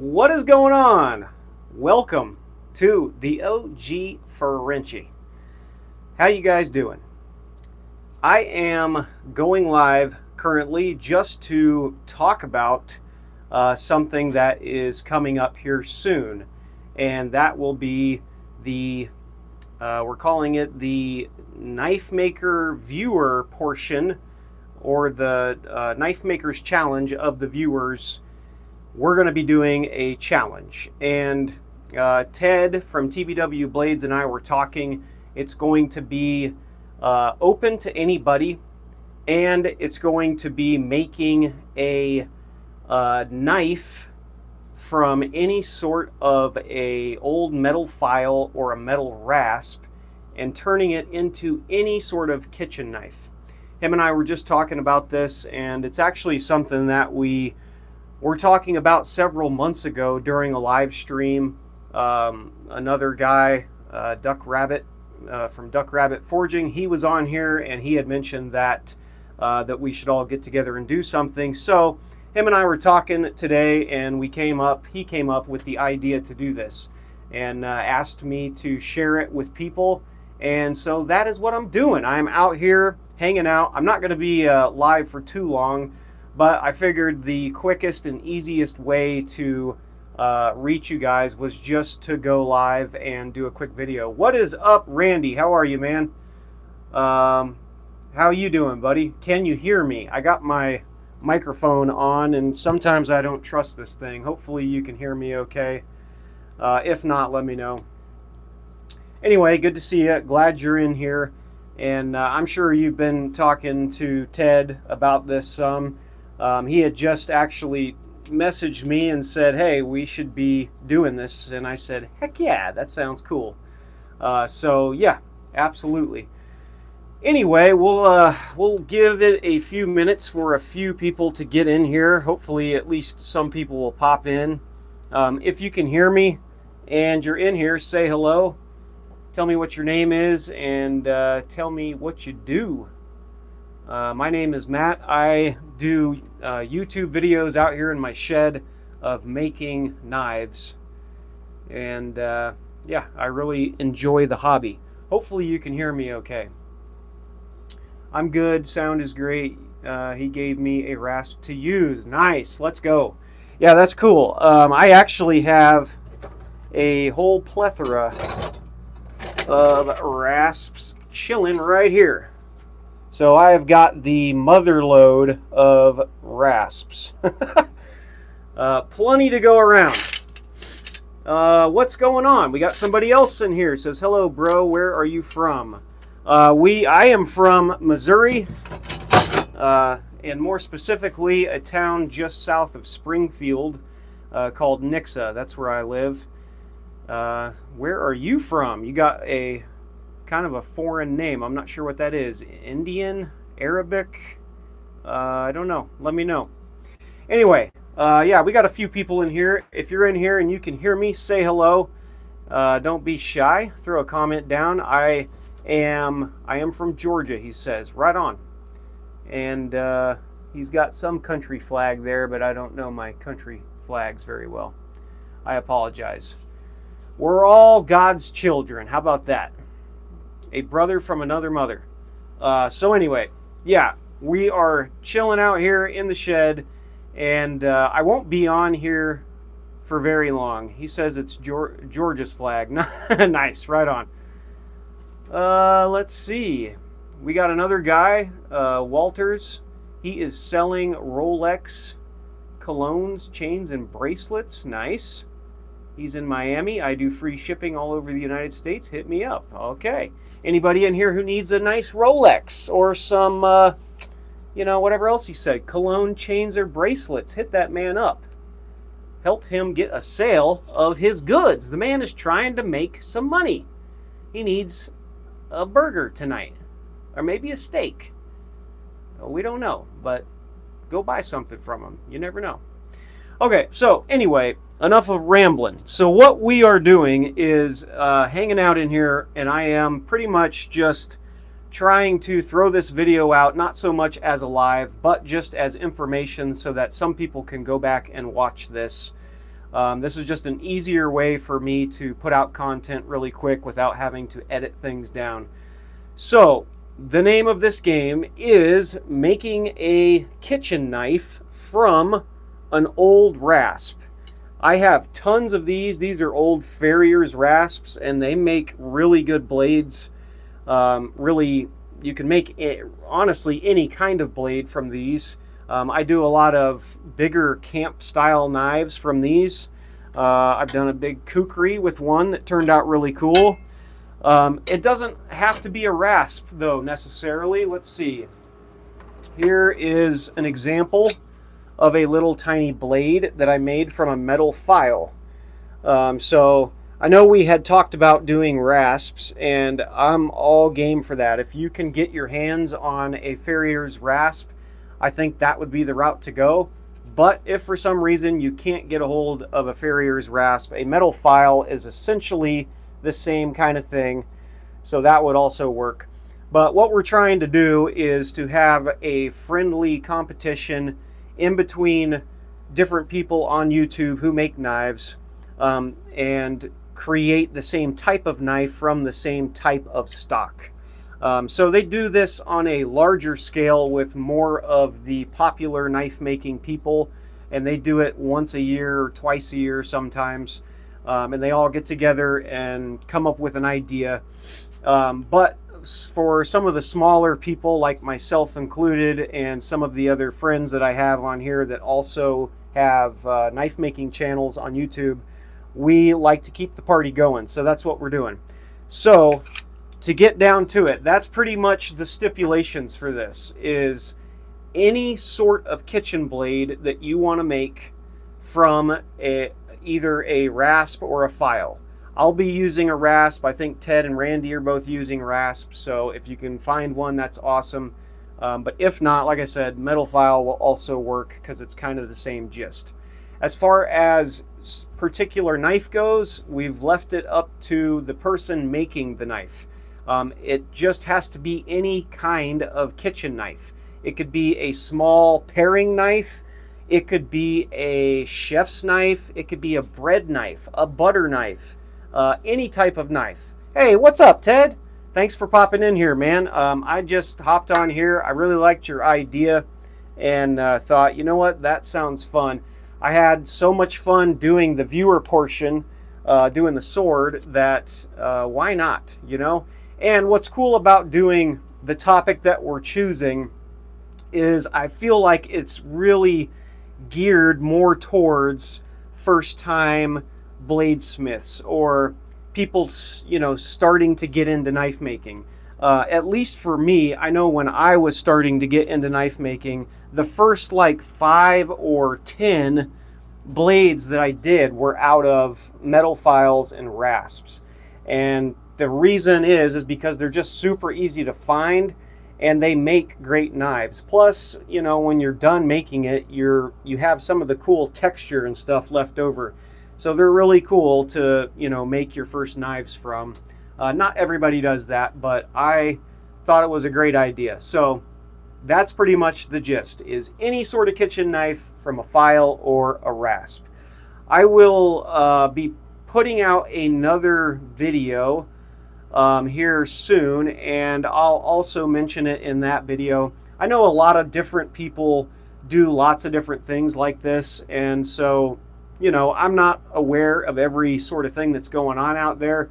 What is going on? Welcome to the OG Frenchy. How you guys doing? I am going live currently just to talk about something that is coming up here soon, and that will be the we're calling it the Knife Maker viewer portion, or the Knife Makers challenge of the viewers. We're going to be doing a challenge, and Ted from TBW Blades and I were talking. It's going to be open to anybody, and it's going to be making a knife from any sort of a old metal file or a metal rasp and turning it into any sort of kitchen knife. Him and I were just talking about this, and it's actually something that we were talking about several months ago during a live stream. Another guy, Duck Rabbit, from Duck Rabbit Forging, he was on here, and he had mentioned that that we should all get together and do something. So him and I were talking today, and he came up with the idea to do this, and asked me to share it with people. And so that is what I'm doing. I'm out here hanging out. I'm not going to be live for too long, but I figured the quickest and easiest way to reach you guys was just to go live and do a quick video. What is up, Randy? How are you, man? How are you doing, buddy? Can you hear me? I got my microphone on, and sometimes I don't trust this thing. Hopefully you can hear me okay. If not, let me know. Anyway, good to see you. Glad you're in here. And I'm sure you've been talking to Ted about this some. He had just actually messaged me and said, hey, we should be doing this. And I said, heck yeah, that sounds cool. So yeah, absolutely. Anyway, we'll give it a few minutes for a few people to get in here. Hopefully at least some people will pop in. If you can hear me and you're in here, say hello. Tell me what your name is, and tell me what you do. My name is Matt. I do YouTube videos out here in my shed of making knives. And yeah, I really enjoy the hobby. Hopefully you can hear me okay. I'm good. Sound is great. He gave me a rasp to use. Nice. Let's go. Yeah, that's cool. I actually have a whole plethora of rasps chilling right here. So I have got the mother load of rasps. Plenty to go around. What's going on? We got somebody else in here. Says, hello, bro. Where are you from? I am from Missouri, and more specifically, a town just south of Springfield called Nixa. That's where I live. Where are you from? You got a kind of a foreign name. I'm not sure what that is. Indian? Arabic? I don't know. Let me know. Anyway, yeah, we got a few people in here. If you're in here and you can hear me, say hello. Don't be shy. Throw a comment down. I am from Georgia, he says. Right on. And he's got some country flag there, but I don't know my country flags very well. I apologize. We're all God's children. How about that? A brother from another mother. So anyway, yeah, we are chilling out here in the shed, and I won't be on here for very long. He says it's Georgia's flag. Nice, right on. Let's see. We got another guy, Walters. He is selling Rolex colognes, chains, and bracelets. Nice. He's in Miami. I do free shipping all over the United States. Hit me up. Okay. Anybody in here who needs a nice Rolex or some, whatever else he said, cologne, chains, or bracelets, hit that man up. Help him get a sale of his goods. The man is trying to make some money. He needs a burger tonight, or maybe a steak. We don't know, but go buy something from him. You never know. Okay, so anyway, enough of rambling. So what we are doing is hanging out in here, and I am pretty much just trying to throw this video out, not so much as a live, but just as information so that some people can go back and watch this. This is just an easier way for me to put out content really quick without having to edit things down. So, the name of this game is making a kitchen knife from an old rasp. I have tons of these. These are old farrier's rasps, and they make really good blades. Really, you can make honestly any kind of blade from these. I do a lot of bigger camp style knives from these. I've done a big kukri with one that turned out really cool. It doesn't have to be a rasp though necessarily. Let's see. Here is an example of a little tiny blade that I made from a metal file. So I know we had talked about doing rasps, and I'm all game for that. If you can get your hands on a farrier's rasp, I think that would be the route to go. But if for some reason you can't get a hold of a farrier's rasp, a metal file is essentially the same kind of thing, so that would also work. But what we're trying to do is to have a friendly competition in between different people on YouTube who make knives, and create the same type of knife from the same type of stock. So they do this on a larger scale with more of the popular knife making people, and they do it once a year or twice a year sometimes, and they all get together and come up with an idea. But for some of the smaller people, like myself included, and some of the other friends that I have on here that also have knife making channels on YouTube, we like to keep the party going, so that's what we're doing. So to get down to it, that's pretty much the stipulations for this, is any sort of kitchen blade that you want to make from either a rasp or a file. I'll be using a rasp. I think Ted and Randy are both using rasps, so if you can find one, that's awesome. But if not, like I said, metal file will also work because it's kind of the same gist. As far as particular knife goes, we've left it up to the person making the knife. It just has to be any kind of kitchen knife. It could be a small paring knife. It could be a chef's knife. It could be a bread knife, a butter knife, any type of knife. Hey, what's up, Ted? Thanks for popping in here, man. I just hopped on here. I really liked your idea and thought, you know what, that sounds fun. I had so much fun doing the viewer portion, doing the sword, that why not, you know? And what's cool about doing the topic that we're choosing is I feel like it's really geared more towards first-time bladesmiths or people, you know, starting to get into knife making. At least for me, I know when I was starting to get into knife making, the first like 5 or 10 blades that I did were out of metal files and rasps. And the reason is because they're just super easy to find and they make great knives. Plus, you know, when you're done making it, you have some of the cool texture and stuff left over. So they're really cool to, you know, make your first knives from. Not everybody does that, but I thought it was a great idea. So that's pretty much the gist, is any sort of kitchen knife from a file or a rasp. I will be putting out another video here soon, and I'll also mention it in that video. I know a lot of different people do lots of different things like this, and so, you know, I'm not aware of every sort of thing that's going on out there.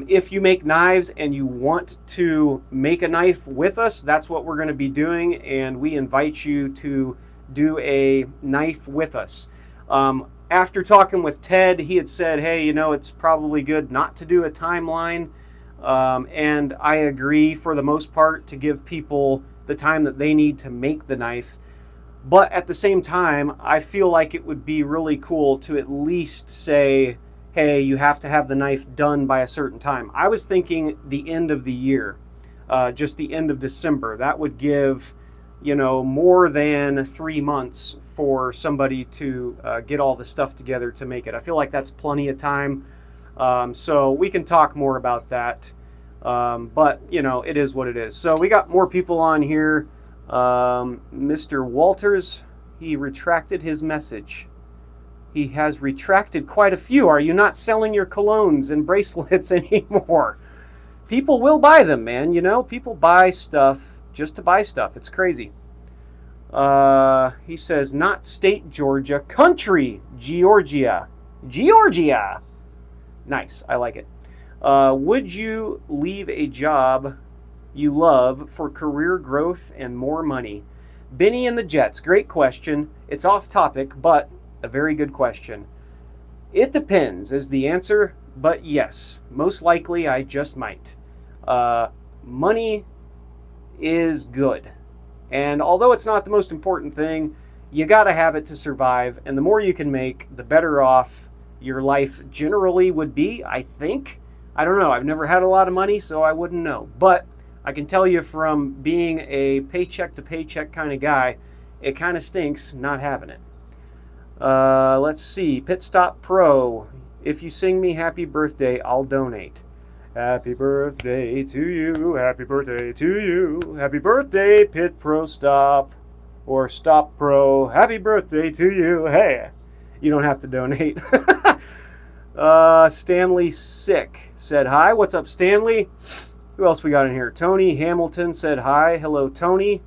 If you make knives and you want to make a knife with us, that's what we're going to be doing, and we invite you to do a knife with us. After talking with Ted, he had said, hey, you know, it's probably good not to do a timeline, and I agree for the most part, to give people the time that they need to make the knife. But at the same time, I feel like it would be really cool to at least say, hey, you have to have the knife done by a certain time. I was thinking the end of the year, just the end of December. That would give, you know, more than 3 months for somebody to get all the stuff together to make it. I feel like that's plenty of time. So we can talk more about that. But, you know, it is what it is. So we got more people on here. Mr. Walters, he retracted his message. he has retracted quite a few. Are you not selling your colognes and bracelets anymore? People will buy them, man. You know, people buy stuff just to buy stuff. It's crazy. He says, not state Georgia, country Georgia. Georgia. Nice. I like it. Would you leave a job you love for career growth and more money? Benny and the Jets. Great question. It's off topic, but a very good question. It depends is the answer, but yes, most likely I just might. Money is good. And although it's not the most important thing, you got to have it to survive. And the more you can make, the better off your life generally would be, I think. I don't know. I've never had a lot of money, so I wouldn't know. But I can tell you from being a paycheck to paycheck kind of guy, it kind of stinks not having it. Let's see. Pit Stop Pro. If you sing me happy birthday, I'll donate. Happy birthday to you. Happy birthday to you. Happy birthday, Pit Pro Stop. Or Stop Pro. Happy birthday to you. Hey, you don't have to donate. Stanley Sick said hi. What's up, Stanley? Who else we got in here? Tony Hamilton said hi. Hello, Tony.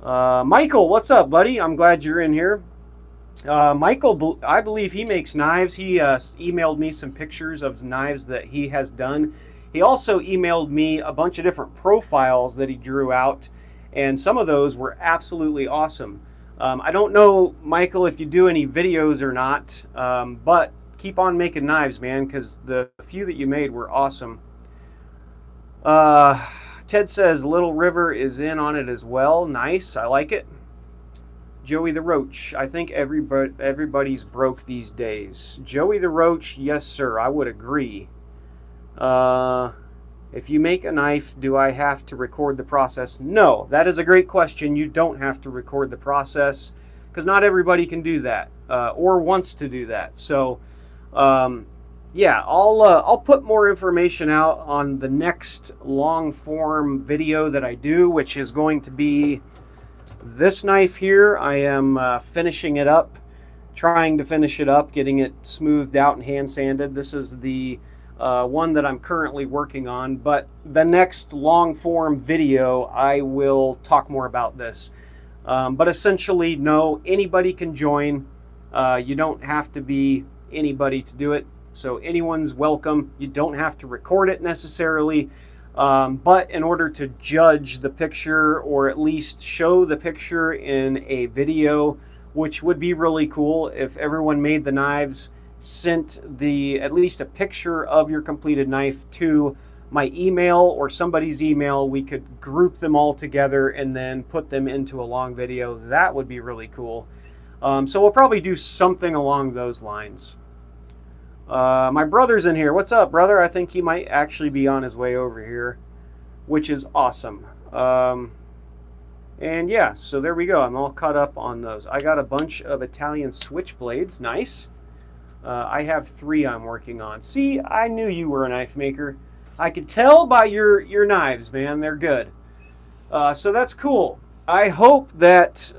Michael, what's up, buddy? I'm glad you're in here. Michael, I believe he makes knives. He emailed me some pictures of knives that he has done. He also emailed me a bunch of different profiles that he drew out, and some of those were absolutely awesome. I don't know, Michael, if you do any videos or not, but keep on making knives, man, because the few that you made were awesome. Ted says Little River is in on it as well. Nice, I like it. Joey the Roach. I think everybody's broke these days. Joey the Roach, yes, sir. I would agree. If you make a knife, do I have to record the process? No, that is a great question. You don't have to record the process because not everybody can do that or wants to do that. So, yeah, I'll put more information out on the next long form video that I do, which is going to be this knife here. I am finishing it up, trying to finish it up, getting it smoothed out and hand sanded. This is the one that I'm currently working on, but the next long form video I will talk more about this. But essentially, no, anybody can join. You don't have to be anybody to do it, so anyone's welcome. You don't have to record it necessarily. But in order to judge the picture or at least show the picture in a video, which would be really cool if everyone made the knives, sent at least a picture of your completed knife to my email or somebody's email, we could group them all together and then put them into a long video. That would be really cool. So we'll probably do something along those lines. My brother's in here. What's up, brother? I think he might actually be on his way over here, which is awesome. And yeah, so there we go. I'm all caught up on those. I got a bunch of Italian switchblades. Nice. I have 3 I'm working on. See, I knew you were a knife maker. I could tell by your knives, man. They're good. So that's cool. I hope that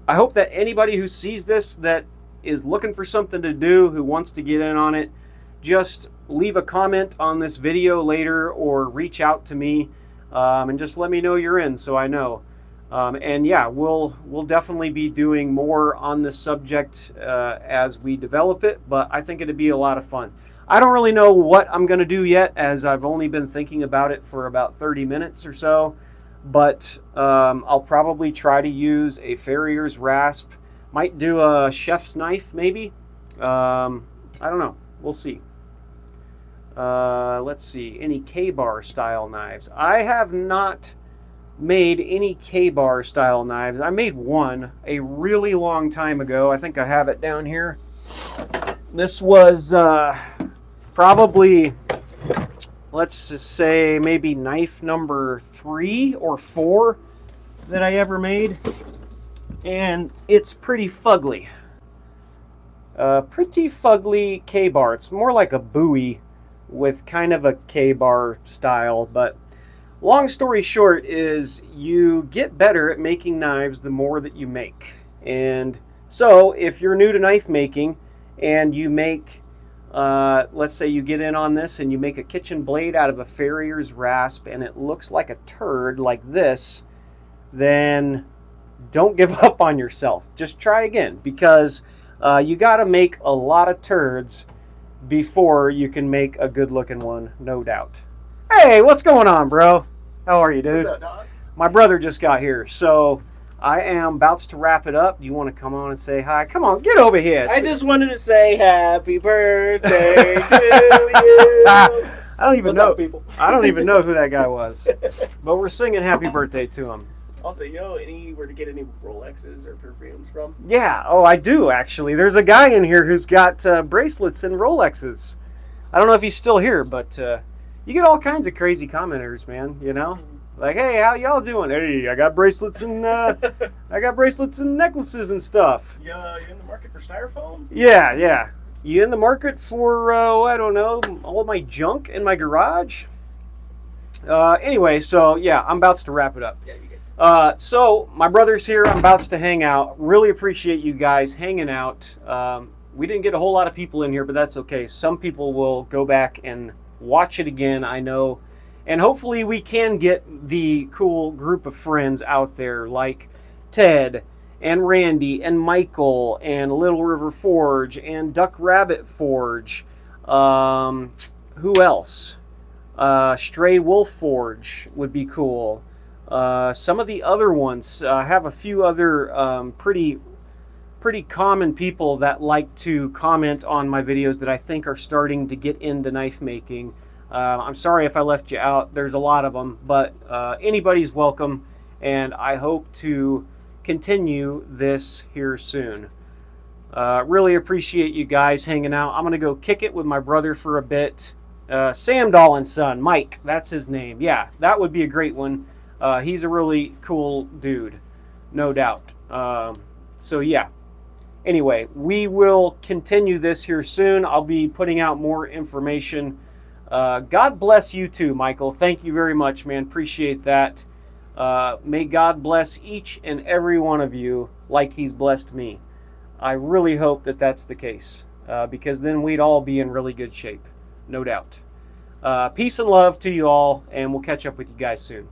anybody who sees this that is looking for something to do, who wants to get in on it, just leave a comment on this video later or reach out to me and just let me know you're in so I know. And yeah, we'll definitely be doing more on this subject as we develop it, but I think it'd be a lot of fun. I don't really know what I'm going to do yet, as I've only been thinking about it for about 30 minutes or so, but I'll probably try to use a farrier's rasp. Might do a chef's knife, maybe. I don't know. We'll see. Let's see. Any K-bar style knives? I have not made any K-bar style knives. I made one a really long time ago. I think I have it down here. This was probably, let's just say, maybe knife number 3 or 4 that I ever made. And it's pretty fugly. Pretty fugly K-bar. It's more like a Bowie with kind of a K-bar style, but long story short is you get better at making knives the more that you make. And So if you're new to knife making and you make, let's say you get in on this and you make a kitchen blade out of a farrier's rasp and it looks like a turd like this, then don't give up on yourself. Just try again, because you got to make a lot of turds before you can make a good looking one, no doubt. Hey, what's going on, bro? How are you, dude? What's up, dog? My brother just got here, so I am about to wrap it up. Do you want to come on and say hi? Come on, get over here. I just wanted to say happy birthday to you. I don't even What's know up, people? I don't even know who that guy was, but we're singing happy birthday to him. Also, you know anywhere to get any Rolexes or perfumes from? Yeah, oh, I do actually. There's a guy in here who's got bracelets and Rolexes. I don't know if he's still here, but you get all kinds of crazy commenters, man. You know, like, hey, how y'all doing? Hey, I got bracelets and necklaces and stuff. You in the market for styrofoam? Yeah, yeah. You in the market for I don't know, all my junk in my garage? Anyway, so yeah, I'm about to wrap it up. Yeah, you get. So my brother's here. I'm about to hang out. Really appreciate you guys hanging out. We didn't get a whole lot of people in here, but that's okay. Some people will go back and watch it again, I know. And hopefully we can get the cool group of friends out there like Ted and Randy and Michael and Little River Forge and Duck Rabbit Forge. Who else? Stray Wolf Forge would be cool. Some of the other ones have a few other pretty common people that like to comment on my videos that I think are starting to get into knife making. I'm sorry if I left you out. There's a lot of them, but anybody's welcome, and I hope to continue this here soon. Really appreciate you guys hanging out. I'm going to go kick it with my brother for a bit. Sam Dolan's son, Mike, that's his name. Yeah, that would be a great one. He's a really cool dude, no doubt. So yeah. Anyway, we will continue this here soon. I'll be putting out more information. God bless you too, Michael. Thank you very much, man. Appreciate that. May God bless each and every one of you like he's blessed me. I really hope that that's the case, because then we'd all be in really good shape, no doubt. Peace and love to you all, and we'll catch up with you guys soon.